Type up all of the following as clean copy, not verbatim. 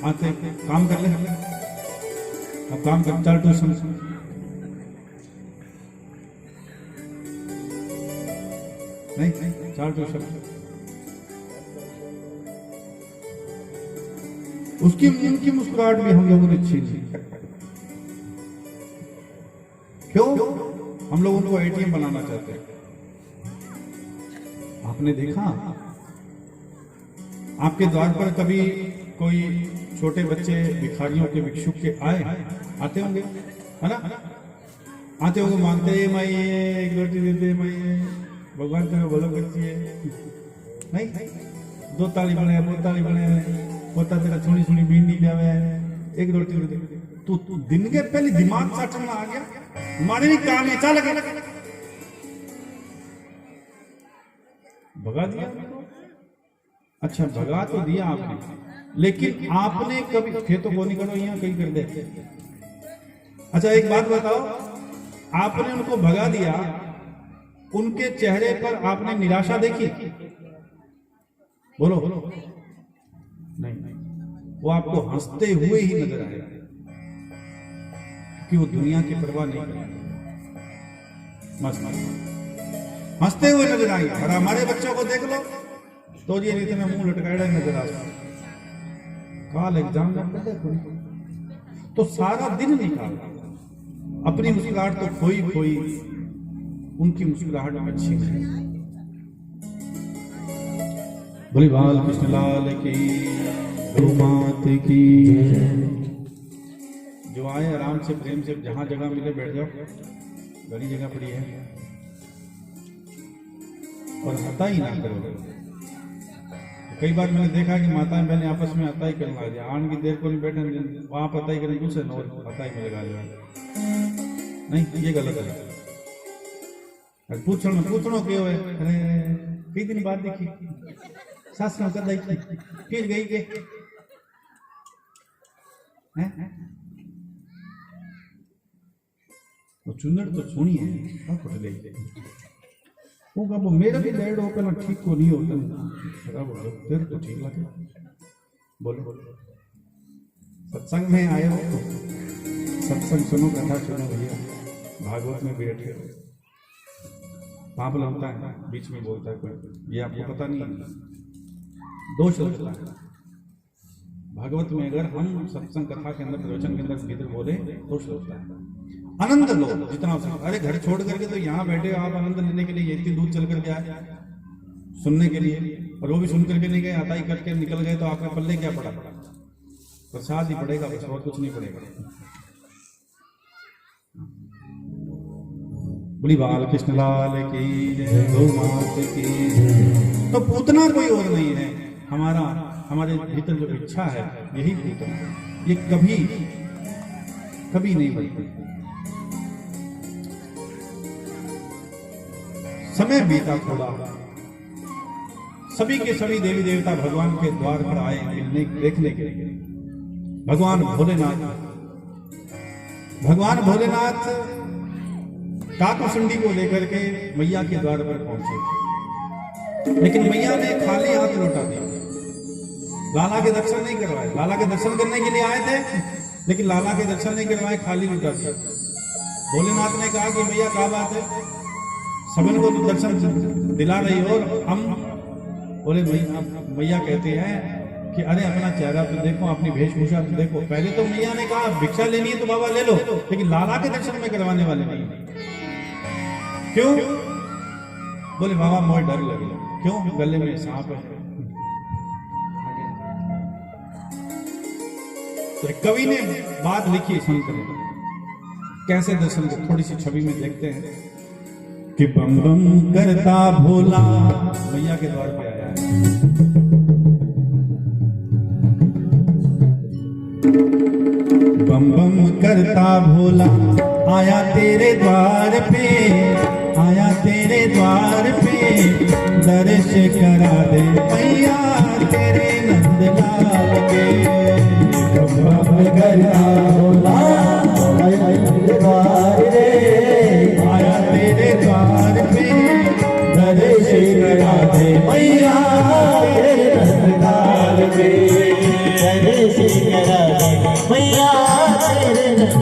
आते काम कर ले, अब काम कर, चल ट्यूशन नहीं, चल ट्यूशन। उसकी उनकी मुस्कुराहट भी हम लोगों ने छीन ली। क्यों? हम लोग उनको एटीएम बनाना चाहते हैं। आपने देखा आपके द्वार पर कभी कोई छोटे बच्चे भिखारियों के भिक्षुक के आते होंगे, है ना? आते होंगे, मांगते हैं माई एक रोटी देते, माई भगवान तुम्हें बोलो बच्ची है नहीं, दो ताली बने, दो ताली बने, पोता तेरा सुनी सुनी भिंडी जावे, एक रोटी दे। तू दिन के पहले दिमाग साटन में आ गया, हमारे भी काम है, चल लगे भगा दिया। अच्छा भगा तो दिया आपने, लेकिन आपने कभी थे तो बोनी करो यहाँ कहीं कर दे। अच्छा एक बात बताओ, आपने उनको भगा दिया, उनके चेहरे पर आपने निराशा देखी? बोलो नहीं, वो आपको हंसते हुए ही नजर आएगा, क्योंकि वो दुनिया की परवाह नहीं करते, मस्त हंसते हुए नजर आएंगे। और हमारे बच्चों को देख लो तो ये रीति में मुंह लटकाया नजर आता है। काल एग्जाम तो सारा दिन निकाल, अपनी मुस्कुराहट तो खोई उनकी मुस्कुराहट अच्छी है। बोली बाल कृष्ण लाल की, मात की। जो आए आराम से प्रेम से, जहां जगह मिले बैठ जाओ, बड़ी जगह पड़ी है, और हता ही ना करो। कई बार मैंने देखा कि माताएं बहनें आपस में हता ही करने लगे, आन की देर को नहीं बैठे, वहां पता ही करें, दूसरे नौ हता ही में लगा लिया। नहीं, ये गलत है। पूछनो के हुए, अरे कई दिन बाद देखी सास में कर देखी, फिर गई के वो चुनर तो सुनी है, वो कब मेरा भी डेड हो पहला ठीक को नहीं होता, खराब हो गया फिर तो ठीक लगे। बोलो सत्संग में आए हो, सत्संग सुनो, कथा सुनो भैया, भागवत में बैठे हो, पाप लगता है, बीच में बोलता है कोई, ये आपको पता नहीं है, दोष लगता है। भागवत में अगर हम सत्संग कथा के अंदर, प्रवचन के अंदर भीतर बोले दोष लगता है। आनंद लो जितना हो सकता। अरे घर छोड़ करके तो यहाँ बैठे हो आप, आनंद लेने के लिए इतनी दूर चल करके आए सुनने के लिए, और वो भी सुन करके नहीं गए, आता ही करके निकल गए, तो आपके पल्ले क्या पड़ा? प्रसाद ही पड़ेगा, बस और कुछ नहीं पड़ेगा। बोली बाल कृष्ण लाल की, गौ मात की। तो पूतना कोई और नहीं है, हमारे भीतर जो इच्छा है यही पूतना है। ये कभी नहीं बढ़ती। समय बीता थोड़ा, सभी के सभी देवी देवता भगवान के द्वार पर आए मिलने देखने के लिए। भगवान भोलेनाथ काकभुसुंडी को लेकर के मैया के द्वार पर पहुंचे, लेकिन मैया ने खाली हाथ लौटा दिया, लाला के दर्शन नहीं करवाए। लाला के दर्शन करने के लिए आए थे, लेकिन लाला के दर्शन नहीं करवाए, खाली लौटा दिया। भोलेनाथ ने कहा कि मैया क्या बात है, सबन को तो दर्शन दिला रही हो, हम बोले मैया कहते हैं कि अरे अपना चेहरा तो देखो, अपनी वेशभूषा तो देखो। पहले तो मैया ने कहा भिक्षा लेनी है तो बाबा ले लो, लेकिन लाला के दर्शन में करवाने वाले नहीं। क्यों? बोले बाबा मोर डर लगे। क्यों? गले में सांप है। तो कवि ने बात लिखी, सुनकर कैसे दर्शन को थोड़ी सी छवि में देखते हैं कि बम बम करता भोला मैया के द्वार पे आया है। बम बम करता भोला आया तेरे द्वार पे, आया तेरे द्वार पे, दर्श करा दे मैया तेरे नंदलाल के। बम बम करता भोला आया तेरे द्वार रे, आया तेरे द्वार पे, दर्श करा दे मैया तेरे नंदलाल के। दर्श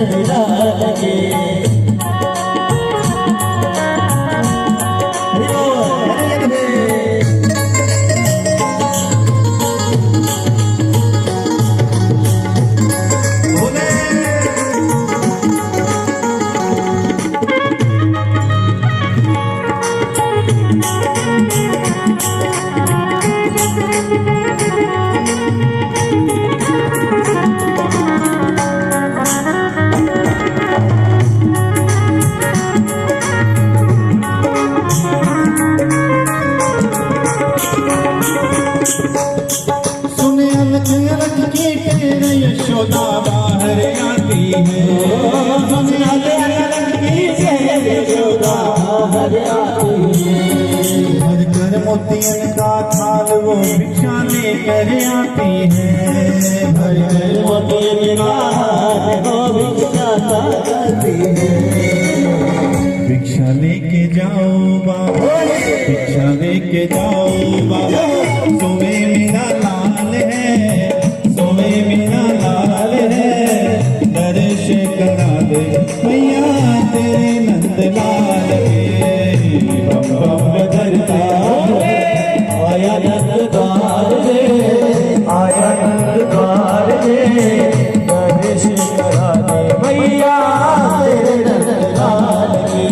लाल के यशोदा बाहर आती है, यशोदा बाहर आती है। भर कर मोतियन का थाल वो भिक्षा लेकर आती है, भर कर मोतियन का थाल वो भिक्षा लाती है। भिक्षा लेके जाओ बाबा, भिक्षा लेके जाओ बाबा, सोवे मेरा लाल है, सोवे मेरा लाल है, दर्श करा दे मैया तेरे नंद लाल के। बम बम धरता आया नंद द्वार रे, आया नंद द्वार रे, दर्श करा दे मैया तेरे नंद लाल के।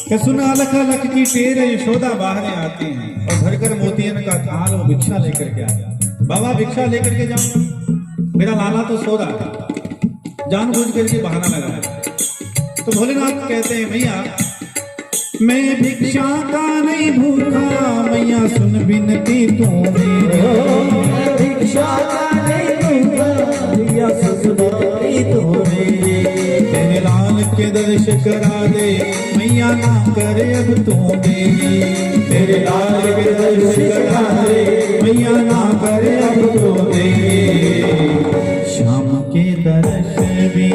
कि सुना लख लख की टेर यशोदा बाहर आती हैं और भरकर मोतियन का थाल वो भिक्षा लेकर के आया। बाबा भिक्षा लेकर के जाओ, मेरा लाला तो सो रहा था, जानबूझ करके बहाना लगा। तो भोलेनाथ कहते हैं मैया मैं भिक्षा का नहीं भूखा, मैया सुन बिनती तू मेरी, भिक्षा का नहीं भूखा, मैया सुन बिनती तू मेरी। तेरे लाल के दर्श करा दे मैया ना करे अब तू देरी, तेरे लाल के दर्श करा दे मैया ना करे अब तू देरी। शाम के दर्श भी,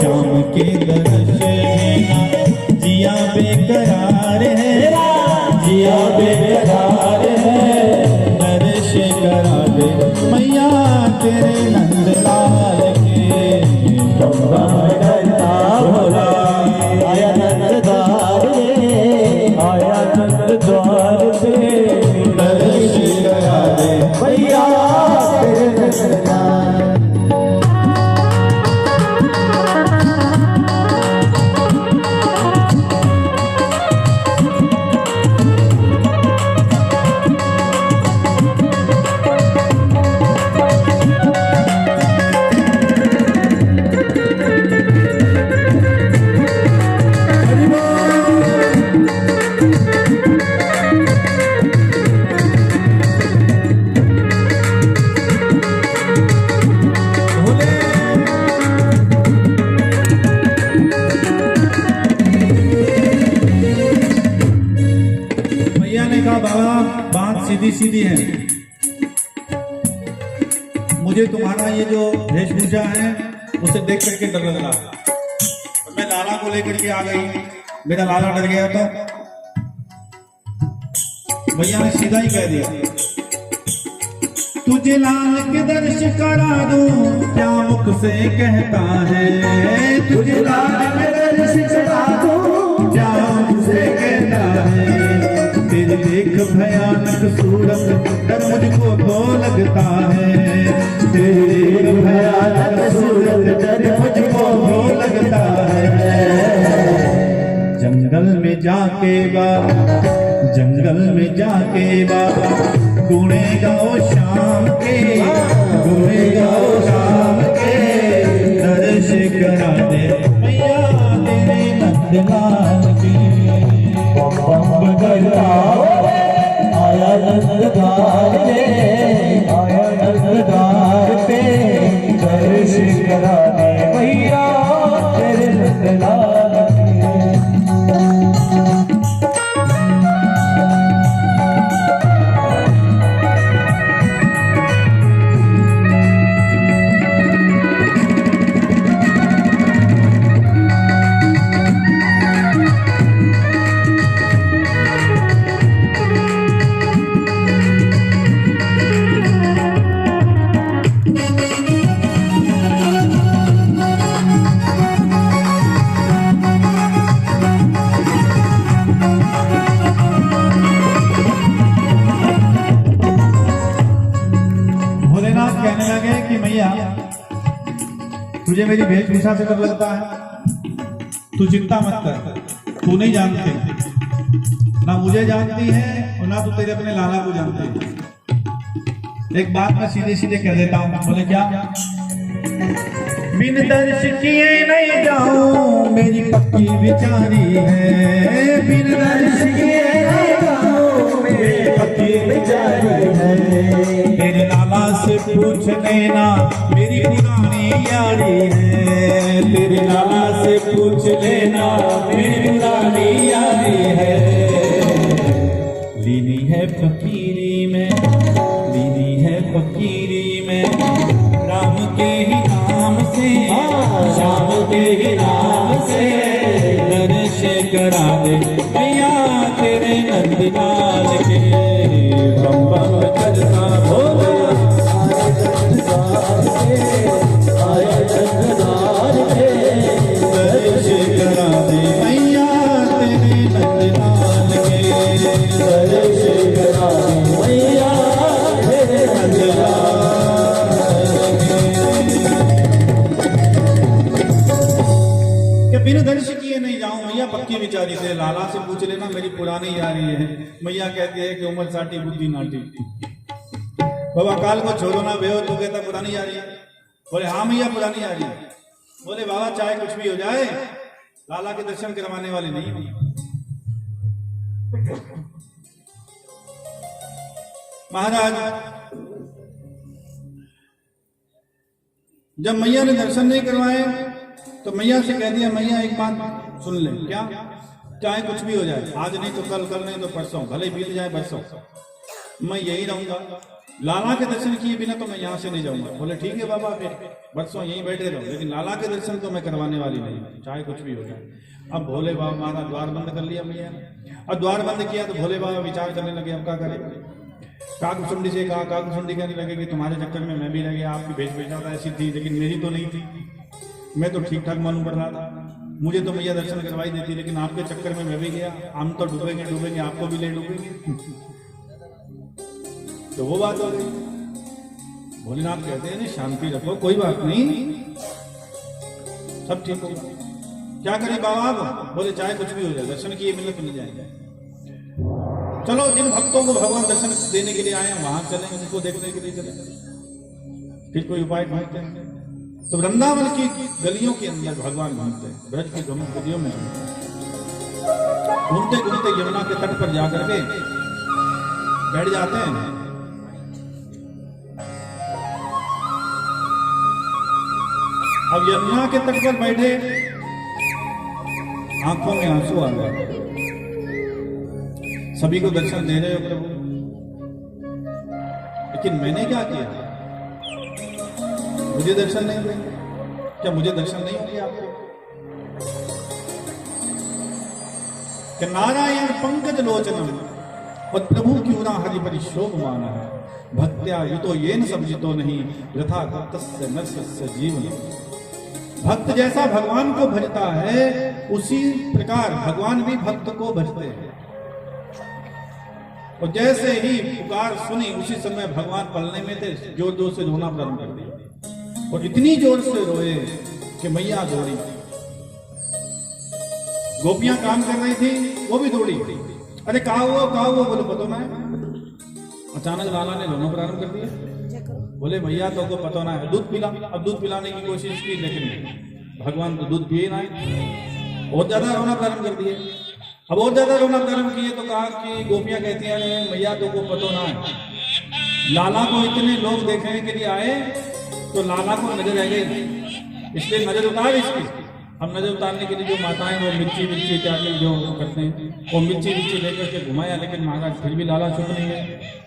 शाम के दर्श बिना जिया बेकरार है, जिया बेकरार है, दर्श करा दे मैया तेरे नंद लाल के। करता भोला आया नंद द्वार रे, आया नंद द्वार रे, दर्श करा दे मैया तेरे नंद लाल। बाबा बात सीधी सीधी है, मुझे तुम्हारा ये जो वेशभूषा है उसे देख करके डर लग रहा, मैं लाला को लेकर के आ गई, मेरा लाला डर गया तो भैया ने सीधा ही कह दिया तुझे लाल के दर्श करा दूं क्या मुख से कहता है, तुझे लाल के दर्श करा दूं क्या मुख से कहता है। तेरे देख भयानक सूरत डर मुझको तो लगता है, तेरे देख भयानक सूरत डर मुझको तो लगता है। जंगल में जाके बाबा, जंगल में जाके बाबा गुणे गाओ शाम के, गुणे गाओ शाम के, दर्श करा दे मैया तेरे नंदलाल के। बम करता आया नंद द्वार रे, आया नंद द्वार पे, दर्श करा दे मैया तेरे नंद लाल के। भोलेनाथ कहने लगे कि मैया तुझे मेरी वेशभूषा से डर लगता है, तू चिंता मत कर, तू नहीं जानती, ना मुझे जानती है और ना तू तेरे अपने लाला को जानती है। एक बात मैं सीधे सीधे कह देता हूँ। बोले क्या? बिन दर्श किए नहीं जाऊं मेरी पक्की विचारी है, बिन दर्श किए नहीं जाऊं मेरी पक्की विचारी है। तेरे लाला से पूछ लेना मेरी पुरानी यारी है, तेरे लाला से पूछ लेना मेरी पुरानी यारी है। लीनी है फकीरी में, लीनी है फकीरी में, राम के ही नाम से, श्याम के ही नाम से दर्श करा दे मैया तेरे नंदलाल के। बम बम करता भोला आया चंद्रलाल के, दर्श करा दे मैया तेरे नंदलाल के, दर्श करा दे मैया तेरे नंदलाल। बिन दर्श किए नहीं जाऊं मैया पक्की विचारी से, लाला से पूछ लेना मेरी पुरानी यारी है। मैया कहती है कि उम्र साटी बुद्धि नाटी। बाबा काल को छोड़ो ना बेहो, तू कहता पुरानी यारी है। बोले हाँ मैया पुरानी यारी है। बोले बाबा चाहे कुछ भी हो जाए लाला के दर्शन करवाने वाले नहीं हुई। महाराज जब मैया ने दर्शन नहीं करवाए तो मैया से कह दिया मैया एक बात सुन ले। क्या? चाहे कुछ भी हो जाए, आज नहीं तो कल, कल नहीं तो परसों, भले बीत जाए परसों, मैं यही रहूंगा। लाला के दर्शन किए बिना तो मैं यहाँ से नहीं जाऊंगा। बोले ठीक है बाबा, फिर बरसों यहीं बैठे रहो, लेकिन लाला के दर्शन तो मैं करवाने वाली नहीं, चाहे कुछ भी हो जाए। अब भोले बाबा हमारा द्वार बंद कर लिया मैया ने। अब द्वार बंद किया तो भोले बाबा विचार करने लगे अब क्या करें। काकभुसुंडी से कहा, काकभुसुंडी कहने लगे कि तुम्हारे चक्कर में मैं भी रह गया, आपकी वेशभूषा ऐसी थी लेकिन मेरी तो नहीं थी, मैं तो ठीक ठाक मालूम पड़ रहा था, मुझे तो मैया दर्शन करवाई देती, लेकिन आपके चक्कर में मैं भी गया, हम तो डूबेंगे डूबेंगे, आपको भी ले डूबेंगे। तो वो बात हो गई। भोलेनाथ कहते हैं शांति रखो, कोई बात नहीं, सब ठीक होगा। क्या करें बाबा आप? बोले चाहे कुछ भी हो जाए, दर्शन किए मिलने तो नहीं जाएंगे। चलो जिन भक्तों को भगवान दर्शन देने के लिए आए हैं वहां चलें, उनको देखने के लिए चलें, फिर कोई उपाय ढूंढते हैं। तो वृंदावन की गलियों के अंदर भगवान घूमते हैं, ब्रज की गलियों में घूमते घूमते यमुना के तट पर जाकर के बैठ जाते हैं। अब यमुना के तट पर बैठे, आंखों में आंसू आ गए, सभी को दर्शन दे रहे हो प्रभु, लेकिन मैंने क्या किया? मुझे दर्शन नहीं देंगे क्या? मुझे दर्शन नहीं होंगे आपको? कि नारायण पंकज लोचनम और प्रभु क्यों ना हरि परिशोभ माना है, भक्त्या युतो येन सब्जितो नहीं यथा तस्य नरस्य जीवन। भक्त जैसा भगवान को भजता है उसी प्रकार भगवान भी भक्त को भजते हैं। और जैसे ही पुकार सुनी उसी समय भगवान पलने में थे, जोर जोर से रोना प्रारंभ कर दिया और इतनी जोर से रोए कि मैया दौड़ी। गोपियां काम कर रही थी, वो भी दौड़ी। अरे कहा हुआ बोले पतो ना। अचानक लाला ने रोना प्रारंभ कर दिया। बोले भैया तो को पता ना है, दूध पिला। अब दूध पिलाने की कोशिश की लेकिन भगवान तो दूध पिए ना, बहुत ज्यादा रोना प्रारंभ कर दिए। अब और ज्यादा रोना प्रारंभ किए तो कहा कि गोपियां कहती हैं मैया तो को पता ना है, लाला को इतने लोग देखने के लिए आए तो लाला को नजर रह गई, इसलिए नजर उतार इसकी। हम नजर उतारने के लिए जो माताएं वो मिर्ची इत्यादि जो करते हैं वो मिर्ची लेकर के घुमाया, लेकिन महाराज फिर भी लाला चुप नहीं है।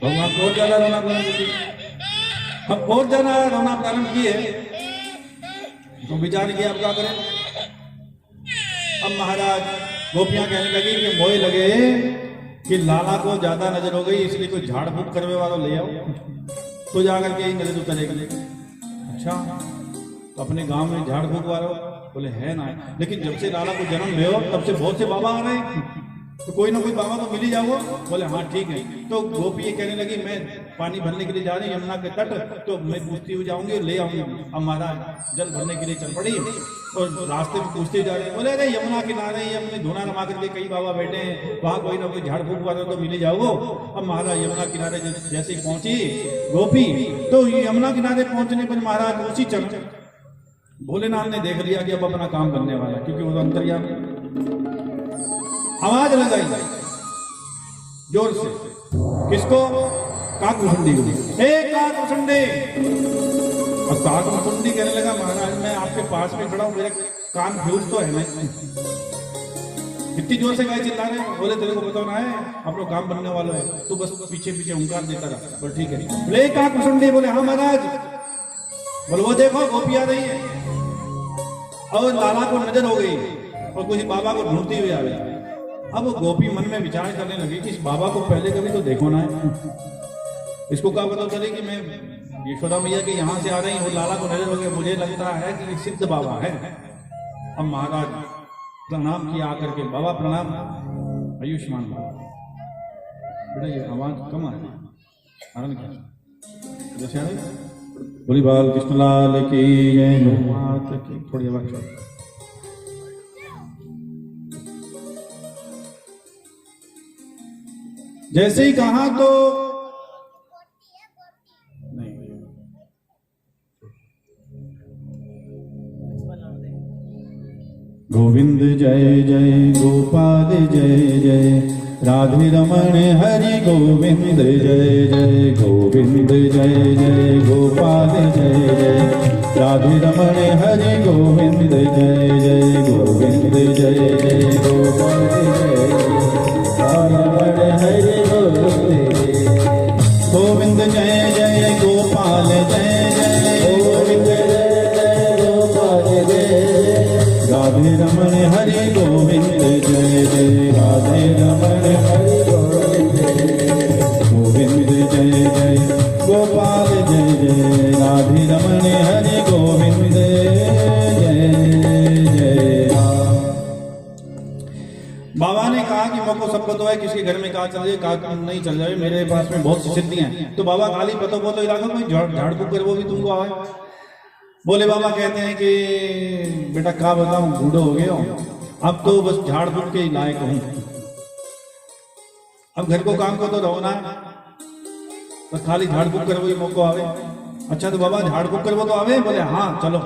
भगवान को और ज्यादा रोना प्रारंभ किए। हम बहुत ज्यादा रोना प्रारंभ किए तो विचार किया अब क्या करें। अब महाराज गोपियां कहने लगी कि मोए लगे कि लाला को ज्यादा नजर हो गई, इसलिए कोई झाड़ फूक करवे वाला ले आओ तो जाकर के नजर उतरेगा। अच्छा तो अपने गांव में झाड़ फूक वाला? बोले है ना, लेकिन जब से लाला को जन्म ले तब से बहुत से बाबा आ रहे हैं, तो कोई ना कोई बाबा तो मिल ही जाओ। बोले हाँ ठीक है। तो गोपी कहने लगी मैं पानी भरने के लिए जा रही है यमुना के तट, तो मैं पूछती हुई जाऊंगी, ले आऊंगी। अब महाराज जल भरने के लिए चल पड़ी और रास्ते में पूछते जा रहे हैं, बोले अरे यमुना किनारे ही अपने धुना रमा करके कई बाबा बैठे हैं, वहां कोई ना कोई झाड़ फूक वाला तो मिले जाओ। अब महाराज यमुना किनारे जैसे ही पहुंची गोपी, तो यमुना किनारे पहुंचने पर महाराज उसी चल भोलेनाथ ने देख लिया कि अब अपना काम बनने वाला, क्योंकि वो अंतर्यामी। आवाज लगाई जोर से, किसको? काकभुसुंडी को। हे काकभुसुंडी! और काकभुसुंडी कहने लगा, महाराज मैं आपके पास में खड़ा हूं, मेरे कान फ्यूज तो है नहीं। कितनी जोर से गाय चिल्ला रहे हैं? बोले तेरे को बताना है, अपना काम बनने वाला है, तू बस पीछे पीछे हुंकार देता रहा। बोले ठीक है। बोले काकभुसुंडी? बोले हाँ महाराज। बोले वो देखो गोपी आ रही है, और लाला को नजर हो गई और कुछ बाबा को ढूंढती हुई आ गई। अब वो गोपी मन में विचार करने लगी कि इस बाबा को पहले कभी तो देखो ना है, इसको क्या पता चले कि मैं यशोदा मैया के यहाँ से आ रही हूँ, लाला को नजर हो गया, मुझे लगता है कि सिद्ध बाबा है। अब महाराज प्रणाम किया आकर के, बाबा प्रणाम, आयुष्मान बाबा। बेटा ये आवाज कम आ रही है, कारण क्या? जैसे आ रही बोली बाल कृष्णलाल की जय, माता की, थोड़ी आवाज छोड़। जैसे ही कहा तो नहीं, गोविंद जय जय गोपाल जय जय, राधे रमण हरि गोविंद जय जय, गोविंद जय जय गोपाल जय जय, राधे रमण हरि गोविंद जय जय, गोविंद जय जय गोपाल जय जय, राधे रमण हरि गोविंद जय जय गोपाल जय जय, गोविंद जय जय गोपाल जय जय, राधे रमण हरि गोविंद जय जय, राधे रमण हरि गोविंद जय, गोविंद जय जय गोपाल जय जय, राधे रमण हरि गोविंद जय जय। बाबा ने कहा कि मेरे को सब पता है किसके घर में कहा चल जाए, कहा नहीं चल जाए, मेरे पास में बहुत सी सिद्धियां हैं। तो बाबा खाली पतो पतो इलाका में झाड़ फूक कर वो भी तुमको आए। बोले बाबा कहते हैं कि बेटा क्या बताऊं, बूढ़ो हो गया हूं, अब तो बस झाड़ फूक के ही लायक हूं, अब घर को काम को तो रहो ना, बस खाली झाड़ फूक कर वो ही मौको आवे। अच्छा तो बाबा झाड़ फूक कर वो तो आवे? बोले हाँ चलो।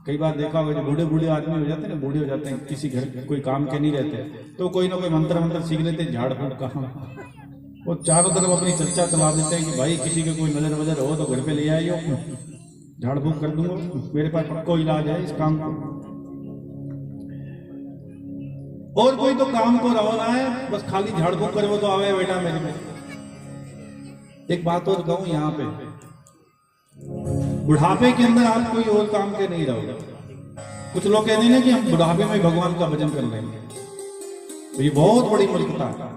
कई बार देखा होगा जो बूढ़े बूढ़े आदमी हो जाते हैं ना, बूढ़े हो जाते हैं, किसी घर कोई काम के नहीं रहते, तो कोई ना कोई मंत्र सीख लेते हैं झाड़ फूक का। वो चारों तरफ अपनी चर्चा चला देते हैं कि भाई किसी के कोई नजर वजर हो तो घर पे ले आइयो, झाड़ फूक कर दूंगा, मेरे पास पक्का इलाज है इस काम को। और कोई तो काम को रवाना है, बस खाली झाड़ फूक करे वो तो आवे बेटा मेरे में। एक बात और कहूं यहाँ पे, बुढ़ापे के अंदर आप कोई और काम के नहीं रहोगे। कुछ लोग कहते हैं ना कि हम बुढ़ापे में भगवान का भजन कर रहे हैं, तो ये बहुत बड़ी मूर्खता है।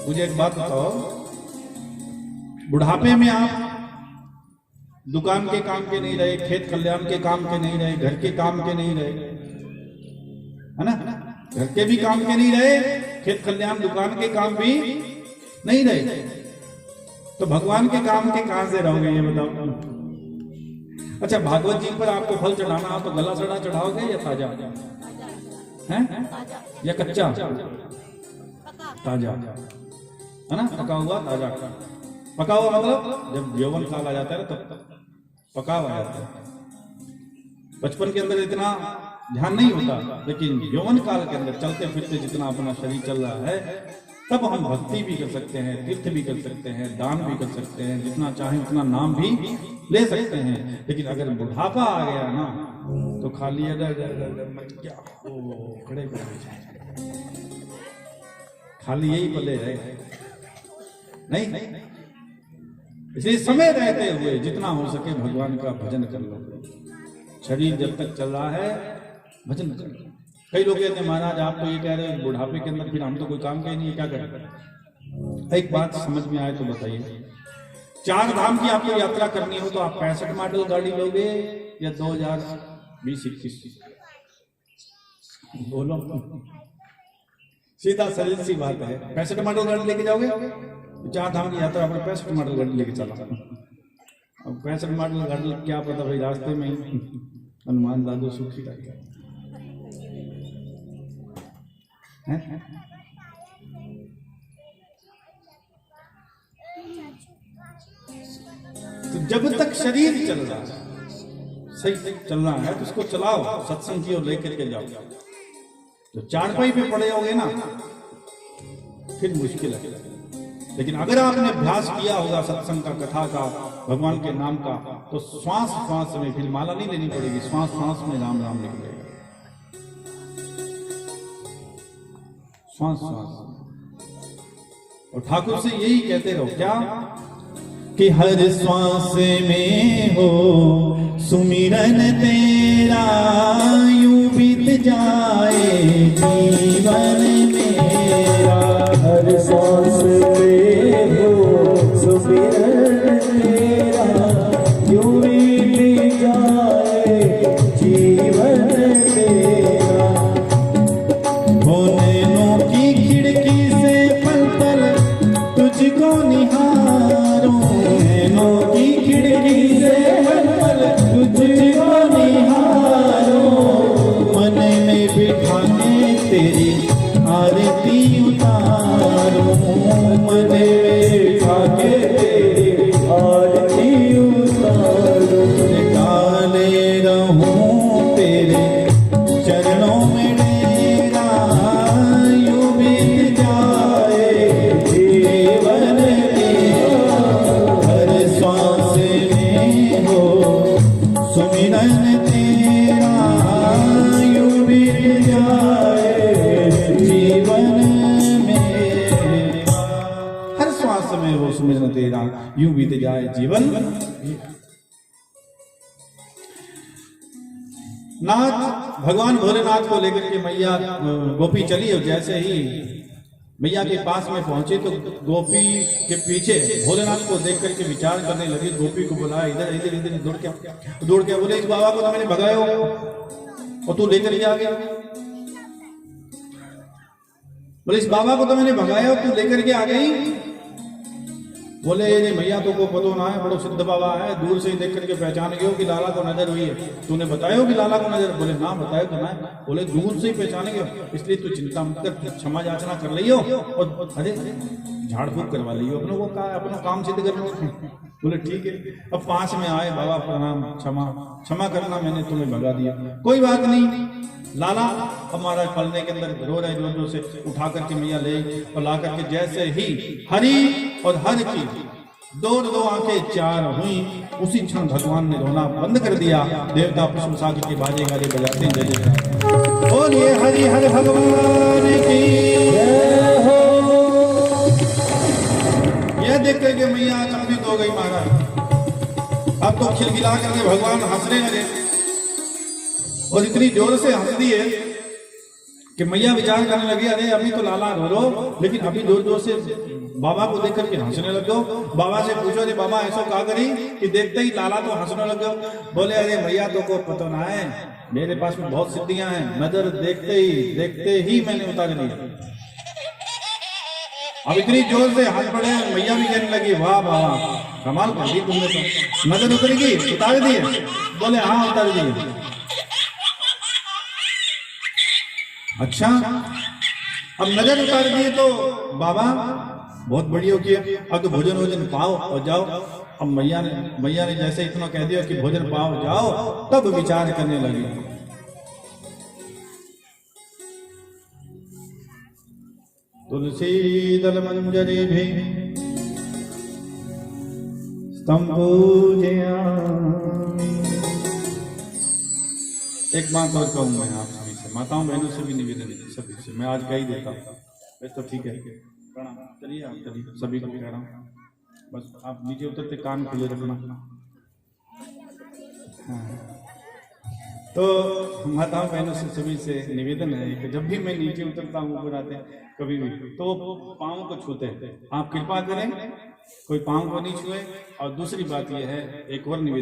मुझे एक बात बताओ, बुढ़ापे में आप दुकान के काम के नहीं रहे, खेत कल्याण के काम के नहीं रहे, घर के काम के नहीं रहे, है ना, घर के भी काम के नहीं रहे, खेत कल्याण दुकान के काम भी नहीं रहे, तो भगवान के काम के कहां से रहोगे ये बताओ। अच्छा भागवत जी पर आपको फल चढ़ाना हो तो गला सड़ा चढ़ाओगे या ताजा है या कच्चा? ताजा है ना, पका हुआ ताजा। पका हुआ मतलब जब यौवन काल आ जाता है तब पका हुआ जाता है। बचपन के अंदर इतना ध्यान नहीं होता, लेकिन यौवन काल के अंदर चलते फिरते जितना अपना शरीर चल रहा है, तब हम भक्ति भी कर सकते हैं, तीर्थ भी कर सकते हैं, दान भी कर सकते हैं, जितना चाहे उतना नाम भी ले सकते हैं। लेकिन अगर बुढ़ापा आ गया ना तो खाली क्या खड़े खाली यही पले रहे नहीं। इसलिए समय रहते हुए जितना हो सके भगवान का भजन कर लो। शरीर जब तक चल रहा है भजन कर लो। कई लोग कहते हैं महाराज आप तो ये कह रहे हैं बुढ़ापे के अंदर फिर हम तो कोई काम के नहीं है, क्या करें? एक बात समझ में आए तो बताइए, 4 धाम की आपको यात्रा करनी हो तो आप 65 मॉडल गाड़ी लोगे या 2020-21? बोलो, सीधा सरल सी बात है। 65 मॉडल गाड़ी लेके जाओगे चार धाम की यात्रा अपने 65 मॉडल गाड़ी लेके चला। अब 65 मॉडल गाड़ी क्या पता भाई रास्ते में ही हनुमान दादू सुखी रह गया। तो जब तक शरीर चल रहा है, सही चल रहा है, तो उसको चलाओ, सत्संग की ओर लेकर के जाओ। तो चारपाई पे पड़े होगे ना फिर मुश्किल है। लेकिन अगर आपने अभ्यास किया होगा सत्संग का, कथा का, भगवान के नाम का, तो श्वास श्वास में फिर माला नहीं लेनी पड़ेगी, श्वास श्वास में राम राम निकलेगा, श्वास श्वास। और ठाकुर से यही कहते रहो क्या कि हर श्वास में हो सुमिरन तेरा, यूं बीत जाए जीवन मेरा। हर सांस में हो सुमिरन तेरा, यूं बीत जाए जीवन मेरा। हो नैनों की खिड़की से पल पल तुझको निहारूं, नैनों की खिड़की से पल पल तुझको निहारूं, मन में बिठा के तेरी आरती उतारूं, मन में बिठा के तेरी आरती उतारूं। निकाले रहूं तेरे चरणों में डेरा, यूं बीत जाए जीवन मेरा। हर श्वास में हो सुमिरन तेरा, यूं बीत जाए जीवन मेरा। हर श्वास में हो सुमिरन तेरा, यूं बीत जाए जीवन। नाथ भगवान भोलेनाथ को लेकर के मैया गोपी चली, और जैसे ही मैया के पास में पहुंचे तो गोपी के पीछे भोलेनाथ को देख करके विचार करने लगी। गोपी को बुलाया, इधर इधर इधर दौड़ के बोले, इस बाबा को तो मैंने भगाया और तू लेकर के आ गया। बोले इस बाबा को तो मैंने भगाया और तू लेकर के आ गई। बोले ये मैया तो को पतो ना है, बड़ो सिद्ध बाबा है, दूर से ही देख करके पहचान गए कि लाला को नजर हुई है। तूने बताया कि लाला को नजर? बोले ना बताया तो ना। बोले दूर से ही पहचान गए, इसलिए तू चिंता मत कर, क्षमा याचना कर लियो और अरे झाड़ फूक करवा लियो, अपनों को कहा अपना काम सिद्ध कर लो। बोले ठीक है। अब पास में आए, बाबा प्रणाम, क्षमा क्षमा करना, मैंने तुम्हें भगा दिया। कोई बात नहीं, लाला हमारा पलने के अंदर रो रहे, जोर जोर से उठा करके मैया ले और ला करके जैसे ही हरि और हर की दो आंखें चार हुई, उसी क्षण भगवान ने रोना बंद कर दिया। देवता पुष्प सागर के बाजे गाजे बजाते हैं, जय जय बोलिए हरि हर भगवान की जय हो। यह देख करके मैया चकित हो गई महाराज। अब तो खिलखिला करके भगवान हंसने लगे और इतनी जोर से हंस दिए कि मैया विचार करने लगी, अरे अभी तो लाला रो, लेकिन अभी जोर जोर से बाबा को देख करके हंसने लग गो। बाबा से पूछो, अरे बाबा ऐसा कहा करी कि देखते ही लाला तो हंसने लग गो। बोले अरे मैया तो को पता ना है, मेरे पास में बहुत सिद्धियां हैं, नजर देखते ही मैंने उतार लिया। अब इतनी जोर से हंस पड़े, मैया भी कहने लगी, वाह बाबा कमाल कर दी तुमने, तो नजर उतरेगी, उतार दिए? बोले हाँ उतार दिए। अच्छा, अब नजर उतार दिए तो बाबा बहुत बढ़िया की, अब तो भोजन पाओ और जाओ। अब मैया ने जैसे इतना कह दिया कि भोजन पाओ जाओ, तब विचार करने लगी। तुलसी दल मंजरी भी स्तंभूजया। एक बात और कहूँ मैं आप सभी से, माताओं बहनों से भी निवेदन है, सभी से मैं आज कह ही देता हूँ, वैसे तो ठीक है, प्रणाम चलिए आप चलिए, सभी को कह रहा हूँ, बस आप नीचे उतरते कान खुले रखना। हाँ। तो माताओं बहनों से सभी से निवेदन है कि जब भी मैं नीचे उतरता हूँ, ऊपर आते हैं कभी भी, तो पाँव को छूते हैं, आप कृपा करें कोई पाँव को नहीं छुए। और दूसरी बात यह है, एक और निवेदन